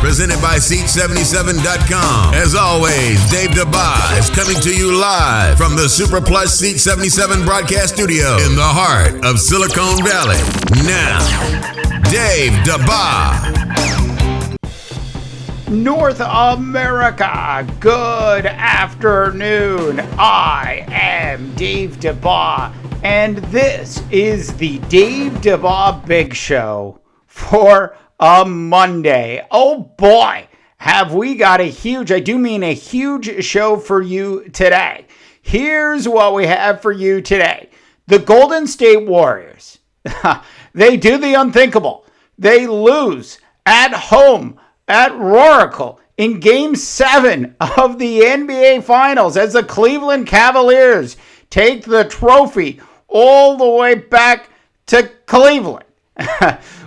presented by Seat77.com. As always, Dave Dabbah is coming to you live from the Super Plus Seat 77 broadcast studio in the heart of Silicon Valley. Now, Dave Dabbah. North America, good afternoon. I am Dave Dabbah, and this is the Dave Dabbah Big Show for a Monday. Oh boy, have we got a huge show for you today. Here's what we have for you today. The Golden State Warriors, they do the unthinkable. They lose at home at Oracle in Game 7 of the NBA Finals as the Cleveland Cavaliers take the trophy all the way back to Cleveland.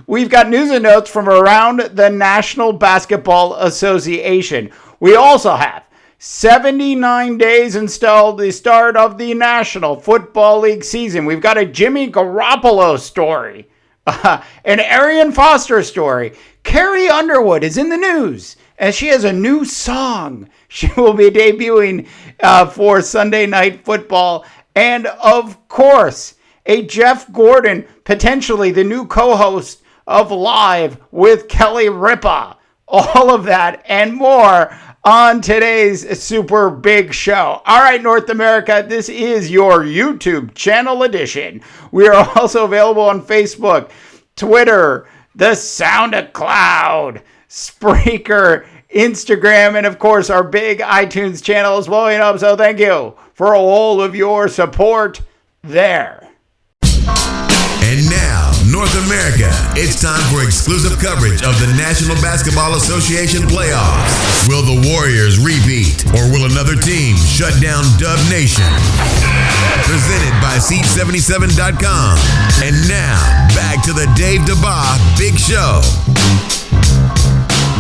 We've got news and notes from around the National Basketball Association. We also have 79 days until the start of the National Football League season. We've got a Jimmy Garoppolo story, an Arian Foster story. Carrie Underwood is in the news, and she has a new song she will be debuting for Sunday Night Football. And, of course, a Jeff Gordon, potentially the new co-host of Live with Kelly Ripa. All of that and more on today's Super Big Show. All right, North America, this is your YouTube channel edition. We are also available on Facebook, Twitter, the SoundCloud, Spreaker, Instagram, and of course our big iTunes channel is blowing up. So thank you for all of your support there. And now, North America, it's time for exclusive coverage of the National Basketball Association playoffs. Will the Warriors repeat, or will another team shut down Dub Nation? Presented by Seat77.com. And now, back to the Dave Dabbah Big Show.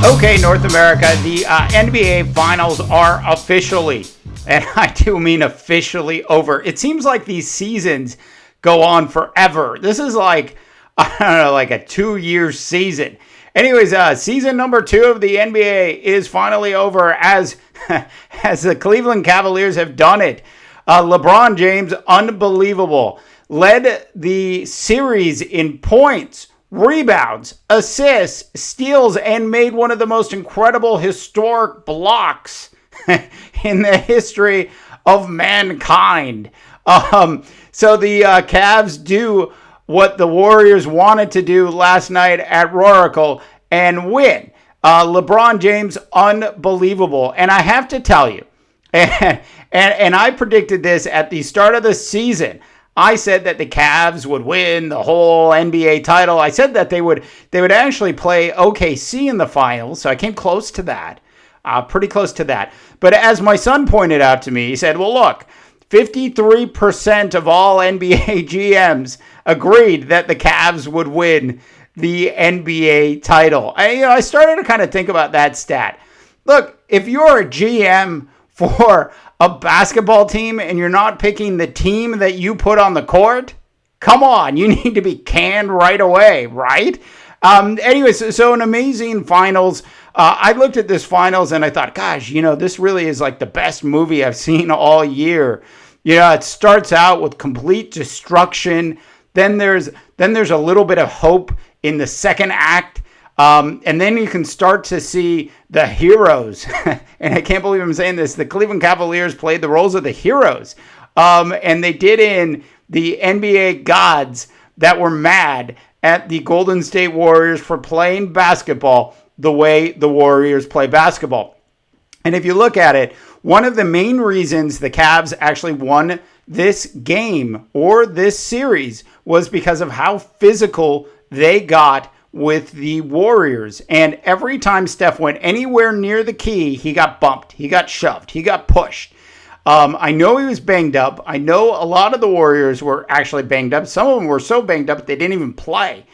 Okay, North America, the NBA Finals are officially, and I do mean officially, over. It seems like these seasons go on forever. This is like, I don't know, like a 2-year season. Anyways, season number 2 of the NBA is finally over as the Cleveland Cavaliers have done it. LeBron James, unbelievable, led the series in points, rebounds, assists, steals, and made one of the most incredible historic blocks in the history of mankind. So the Cavs do what the Warriors wanted to do last night at Oracle and win. LeBron James, unbelievable. And I have to tell you, and I predicted this at the start of the season. I said that the Cavs would win the whole NBA title. I said that they would actually play OKC in the finals. So I came close to that, pretty close to that. But as my son pointed out to me, he said, well, look, 53% of all NBA GMs agreed that the Cavs would win the NBA title. I started to kind of think about that stat. Look, if you're a GM for a basketball team and you're not picking the team that you put on the court, come on, you need to be canned right away, right? Anyways, so an amazing finals. I looked at this finals and I thought, gosh, this really is like the best movie I've seen all year. It starts out with complete destruction. Then there's a little bit of hope in the second act. And then you can start to see the heroes. And I can't believe I'm saying this. The Cleveland Cavaliers played the roles of the heroes. And they did in the NBA gods that were mad at the Golden State Warriors for playing basketball the way the Warriors play basketball. And if you look at it, one of the main reasons the Cavs actually won this game or this series was because of how physical they got with the Warriors. And every time Steph went anywhere near the key, he got bumped, he got shoved, he got pushed. I know he was banged up. I know a lot of the Warriors were actually banged up. Some of them were so banged up they didn't even play.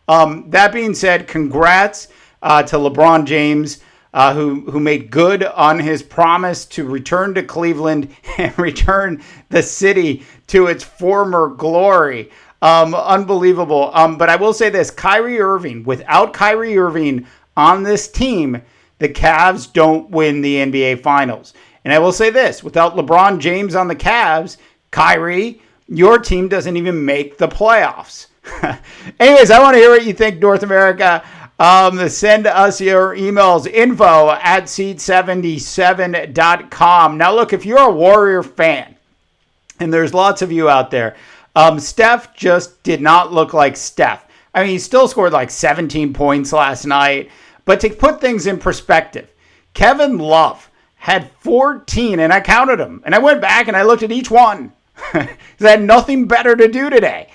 That being said, congrats to LeBron James, who made good on his promise to return to Cleveland and return the city to its former glory. Unbelievable. But I will say this, Kyrie Irving, without Kyrie Irving on this team, the Cavs don't win the NBA Finals. And I will say this, without LeBron James on the Cavs, Kyrie, your team doesn't even make the playoffs. Anyways, I want to hear what you think, North America. Send us your emails, info@seat77.com. Now, look, if you're a Warrior fan, and there's lots of you out there, Steph just did not look like Steph. I mean, he still scored like 17 points last night. But to put things in perspective, Kevin Love had 14, and I counted them. And I went back and I looked at each one. I had nothing better to do today.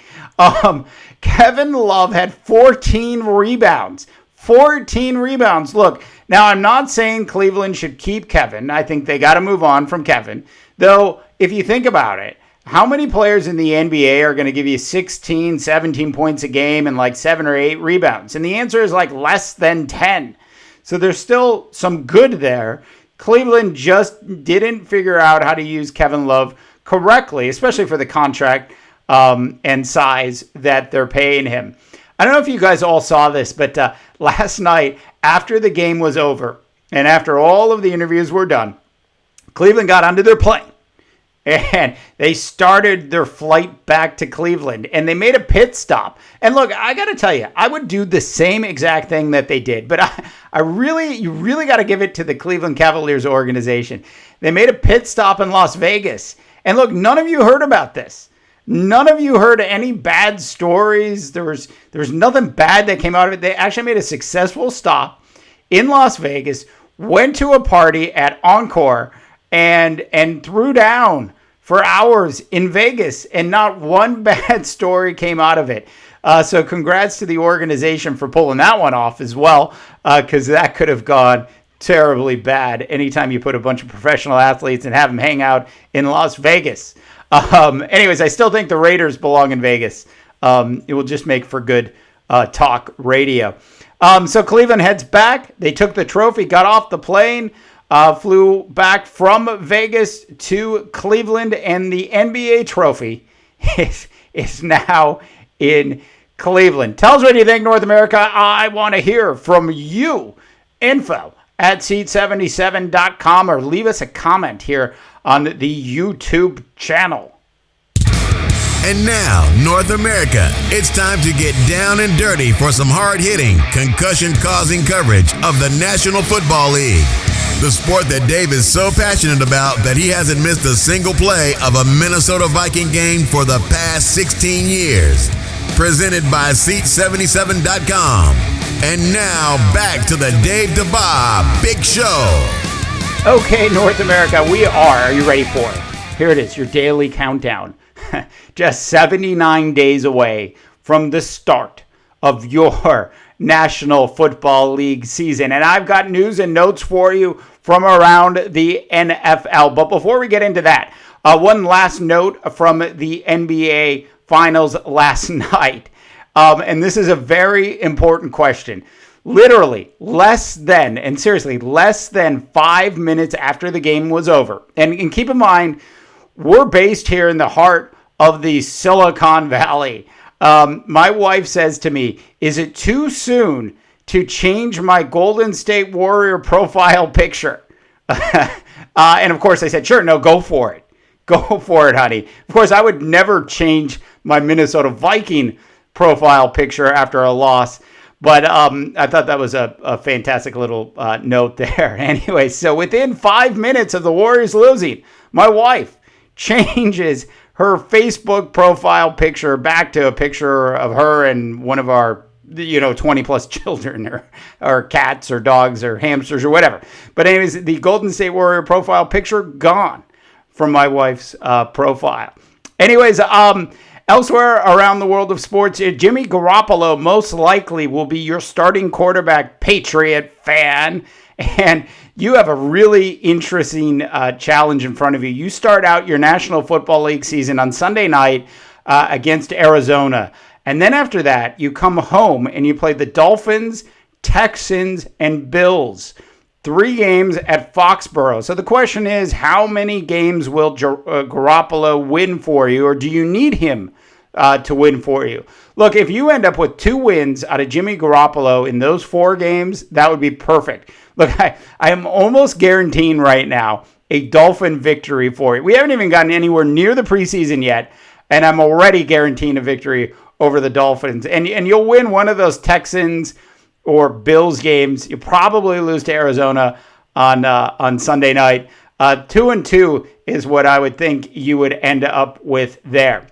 Kevin Love had 14 rebounds. 14 rebounds. Look, now I'm not saying Cleveland should keep Kevin. I think they got to move on from Kevin. Though, if you think about it, how many players in the NBA are going to give you 16, 17 points a game and like 7 or 8 rebounds? And the answer is like less than 10. So there's still some good there. Cleveland just didn't figure out how to use Kevin Love correctly, especially for the contract and size that they're paying him. I don't know if you guys all saw this, but last night, after the game was over and after all of the interviews were done, Cleveland got onto their plane and they started their flight back to Cleveland and they made a pit stop. And look, I got to tell you, I would do the same exact thing that they did, but you really got to give it to the Cleveland Cavaliers organization. They made a pit stop in Las Vegas. And look, none of you heard about this. None of you heard any bad stories. There was nothing bad that came out of it. They actually made a successful stop in Las Vegas, went to a party at Encore, and threw down for hours in Vegas, and not one bad story came out of it. So congrats to the organization for pulling that one off as well, because that could have gone terribly bad anytime you put a bunch of professional athletes and have them hang out in Las Vegas. Anyways, I still think the Raiders belong in Vegas. It will just make for good talk radio. So Cleveland heads back. They took the trophy, got off the plane, flew back from Vegas to Cleveland, and the NBA trophy is now in Cleveland. Tell us what you think, North America. I want to hear from you. info@seat77.com, or leave us a comment here on the YouTube channel. And now, North America, it's time to get down and dirty for some hard-hitting, concussion-causing coverage of the National Football League. The sport that Dave is so passionate about that he hasn't missed a single play of a Minnesota Viking game for the past 16 years. Presented by Seat77.com. And now, back to the Dave Dabbah Big Show. Okay, North America, we are you ready for it? Here it is, your daily countdown. Just 79 days away from the start of your National Football League season. And I've got news and notes for you from around the NFL. But before we get into that, one last note from the NBA Finals last night. And this is a very important question. Literally less than 5 minutes after the game was over. And keep in mind, we're based here in the heart of the Silicon Valley. My wife says to me, is it too soon to change my Golden State Warrior profile picture? And of course I said, sure, no, go for it. Go for it, honey. Of course, I would never change my Minnesota Viking profile picture after a loss. But I thought that was a fantastic little note there. Anyway, so within 5 minutes of the Warriors losing, my wife changes her Facebook profile picture back to a picture of her and one of our 20 plus children or cats or dogs or hamsters or whatever. But anyways, the Golden State Warrior profile picture gone from my wife's profile. Anyways, elsewhere around the world of sports, Jimmy Garoppolo most likely will be your starting quarterback, Patriot fan. And you have a really interesting challenge in front of you. You start out your National Football League season on Sunday night against Arizona. And then after that, you come home and you play the Dolphins, Texans, and Bills. 3 games at Foxborough. So the question is, how many games will Garoppolo win for you, or do you need him to win for you. Look, if you end up with 2 wins out of Jimmy Garoppolo in those 4 games, that would be perfect. Look, I am almost guaranteeing right now a Dolphin victory for you. We haven't even gotten anywhere near the preseason yet, and I'm already guaranteeing a victory over the Dolphins. And you'll win one of those Texans or Bills games. You'll probably lose to Arizona on Sunday night. 2-2 is what I would think you would end up with there.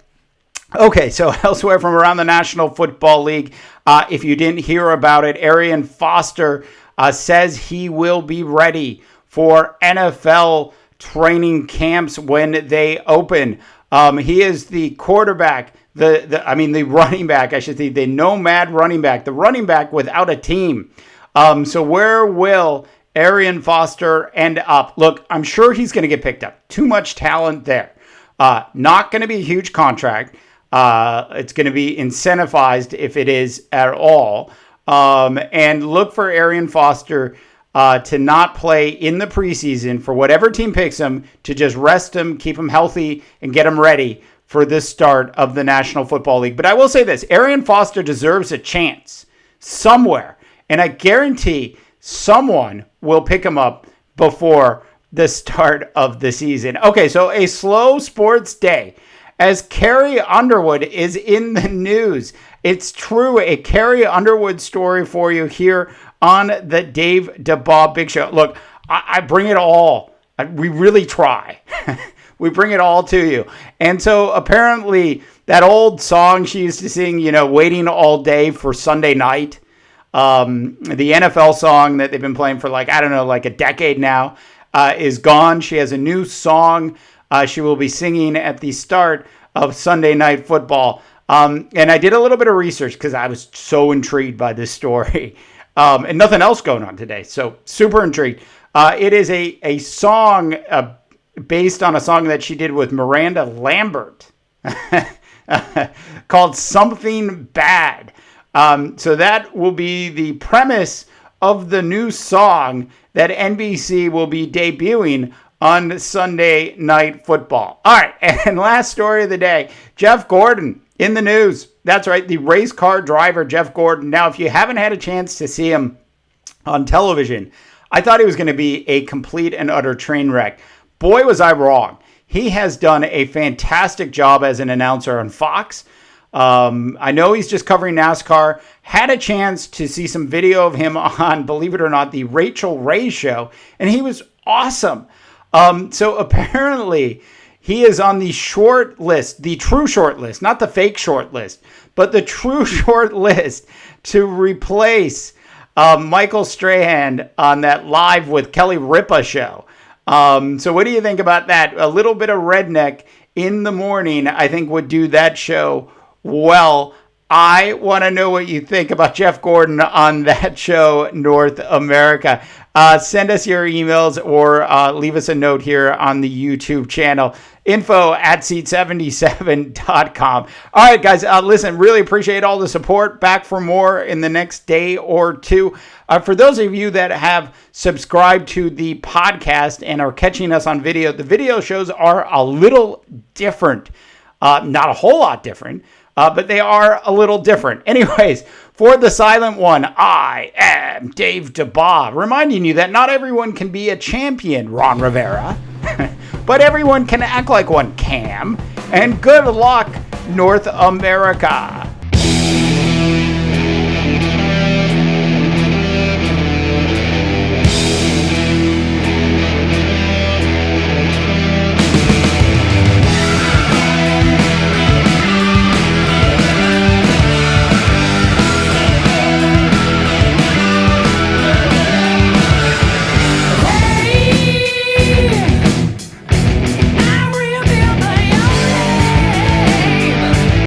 Okay, so elsewhere from around the National Football League, if you didn't hear about it, Arian Foster says he will be ready for NFL training camps when they open. He is the quarterback, the running back, I should say, the nomad running back, the running back without a team. So where will Arian Foster end up? Look, I'm sure he's going to get picked up. Too much talent there. Not going to be a huge contract. It's going to be incentivized if it is at all. And look for Arian Foster to not play in the preseason for whatever team picks him, to just rest him, keep him healthy, and get him ready for this start of the National Football League. But I will say this, Arian Foster deserves a chance somewhere, and I guarantee someone will pick him up before the start of the season. Okay, so a slow sports day as Carrie Underwood is in the news. It's true, a Carrie Underwood story for you here on the Dave Dabbah Big Show. Look, I bring it all. We really try. We bring it all to you. And so apparently that old song she used to sing, waiting all day for Sunday night, the NFL song that they've been playing for like a decade now, is gone. She has a new song she will be singing at the start of Sunday Night Football. And I did a little bit of research because I was so intrigued by this story. And nothing else going on today. So super intrigued. It is a song based on a song that she did with Miranda Lambert called Something Bad. So that will be the premise of the new song that NBC will be debuting on Sunday Night Football. All right, and last story of the day, Jeff Gordon in the news. That's right, the race car driver, Jeff Gordon. Now, if you haven't had a chance to see him on television, I thought he was going to be a complete and utter train wreck. Boy, was I wrong. He has done a fantastic job as an announcer on Fox. I know he's just covering NASCAR. Had a chance to see some video of him on, believe it or not, the Rachel Ray show, and he was awesome. So apparently he is on the short list, the true short list, not the fake short list, but the true short list to replace Michael Strahan on that Live with Kelly Ripa show. So what do you think about that? A little bit of redneck in the morning, I think, would do that show well. I want to know what you think about Jeff Gordon on that show, North America. Send us your emails or leave us a note here on the YouTube channel. info@seat77.com. All right, guys, listen, really appreciate all the support. Back for more in the next day or two. For those of you that have subscribed to the podcast and are catching us on video, the video shows are a little different. Not a whole lot different, but they are a little different. Anyways, for the silent one, I am Dave Dabbah, reminding you that not everyone can be a champion, Ron Rivera, but everyone can act like one, Cam. And good luck, North America.